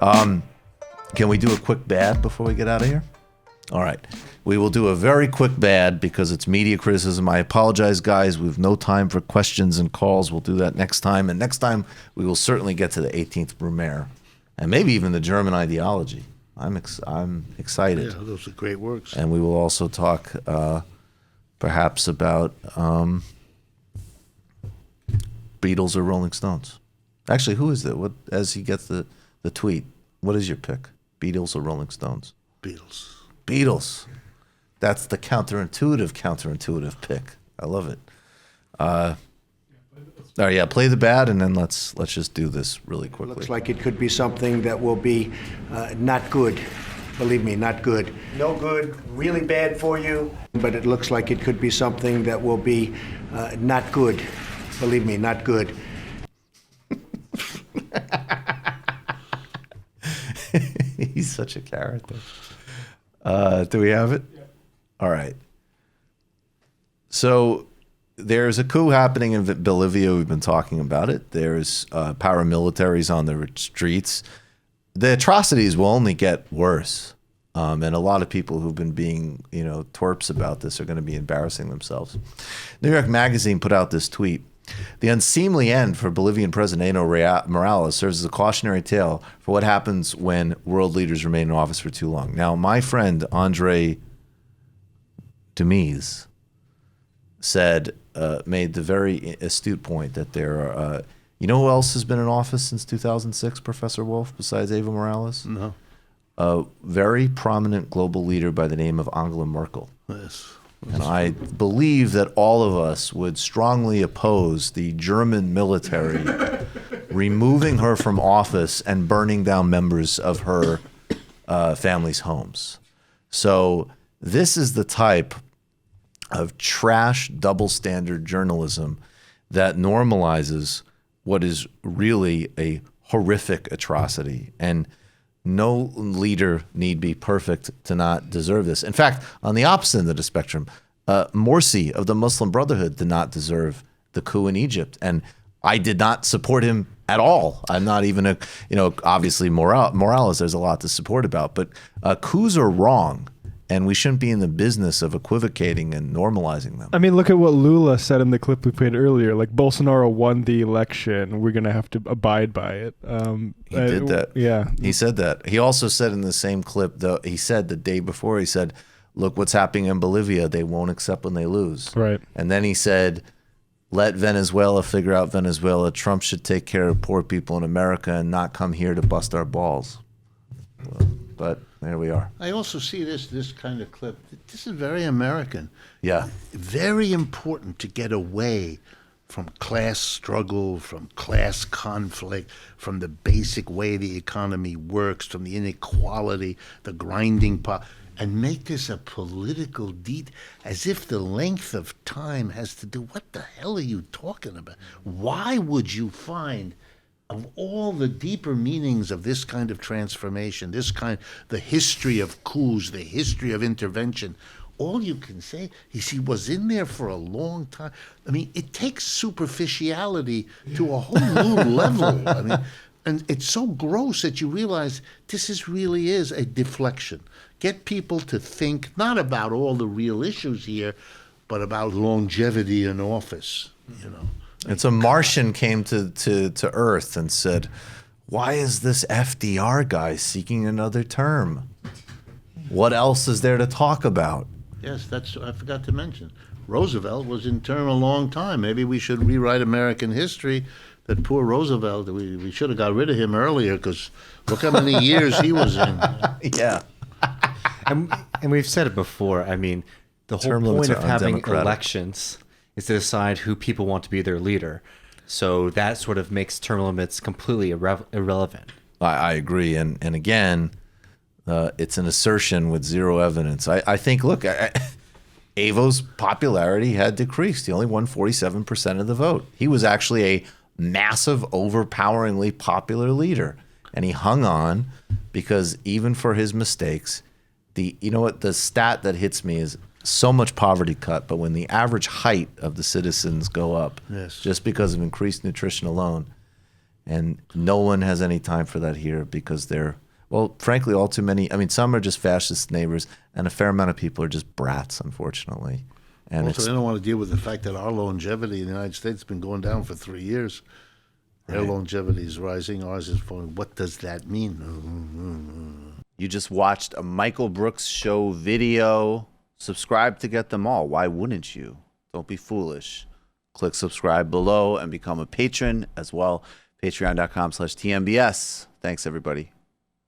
Can we do a quick bad before we get out of here? All right. We will do a very quick bad because it's media criticism. I apologize, guys. We have no time for questions and calls. We'll do that next time. And next time, we will certainly get to the 18th Brumaire and maybe even the German ideology. I'm excited. Yeah, those are great works. And we will also talk perhaps about Beatles or Rolling Stones. Actually, who is that? What, as he gets the tweet, what is your pick? Beatles or Rolling Stones? Beatles. Beatles. That's the counterintuitive pick. I love it. All right, yeah, play the bad, and then let's just do this really quickly. Looks like it could be something that will be not good. Believe me, not good. No good, really bad for you. But it looks like it could be something that will be not good. Believe me, not good. He's such a character. Do we have it? Yeah. All right. So there's a coup happening in Bolivia. We've been talking about it. There's paramilitaries on the streets. The atrocities will only get worse. And a lot of people who've been being, twerps about this are going to be embarrassing themselves. New York Magazine put out this tweet. The unseemly end for Bolivian President Evo Morales serves as a cautionary tale for what happens when world leaders remain in office for too long. Now, my friend Andre Dumise made the very astute point that there are, you know who else has been in office since 2006, Professor Wolff, besides Evo Morales? No. A very prominent global leader by the name of Angela Merkel. Yes. And I believe that all of us would strongly oppose the German military removing her from office and burning down members of her family's homes. So this is the type of trash double standard journalism that normalizes what is really a horrific atrocity. And no leader need be perfect to not deserve this. In fact, on the opposite end of the spectrum, Morsi of the Muslim Brotherhood did not deserve the coup in Egypt. And I did not support him at all. I'm not even obviously Morales, there's a lot to support about. But coups are wrong. And we shouldn't be in the business of equivocating and normalizing them. I mean, look at what Lula said in the clip we played earlier. Like, Bolsonaro won the election. We're going to have to abide by it. He did that. Yeah. He said that. He also said in the same clip, though, he said the day before, he said, look what's happening in Bolivia. They won't accept when they lose. Right. And then he said, let Venezuela figure out Venezuela. Trump should take care of poor people in America and not come here to bust our balls. But there we are. I also see this kind of clip. This is very American. Yeah. Very important to get away from class struggle, from class conflict, from the basic way the economy works, from the inequality, the grinding pot, and make this a political deed as if the length of time has to do. What the hell are you talking about? Why would you find, of all the deeper meanings of this kind of transformation, the history of coups, the history of intervention, all you can say is he was in there for a long time. I mean, it takes superficiality to a whole new level. I mean, and it's so gross that you realize really is a deflection. Get people to think not about all the real issues here, but about longevity in office, It's a Martian came to Earth and said, why is this FDR guy seeking another term? What else is there to talk about? Yes, I forgot to mention. Roosevelt was in term a long time. Maybe we should rewrite American history. That poor Roosevelt, we should have got rid of him earlier because look how many years he was in. Yeah. And we've said it before. I mean, the whole point of having elections is to decide who people want to be their leader. So that sort of makes term limits completely irrelevant. I agree. And again, it's an assertion with zero evidence. I think, look, Evo's popularity had decreased. He only won 47% of the vote. He was actually a massive, overpoweringly popular leader. And he hung on because even for his mistakes, the stat that hits me is so much poverty cut, but when the average height of the citizens go up, yes, just because of increased nutrition alone, And no one has any time for that here because they're, well, frankly, all too many. I mean, some are just fascist neighbors, and a fair amount of people are just brats, unfortunately. And Also, they don't want to deal with the fact that our longevity in the United States has been going down for 3 years. Their longevity is rising, ours is falling. What does that mean? You just watched a Michael Brooks show video. Subscribe to get them all. Why wouldn't you? Don't be foolish. Click subscribe below and become a patron as well. Patreon.com/TMBS. Thanks, everybody.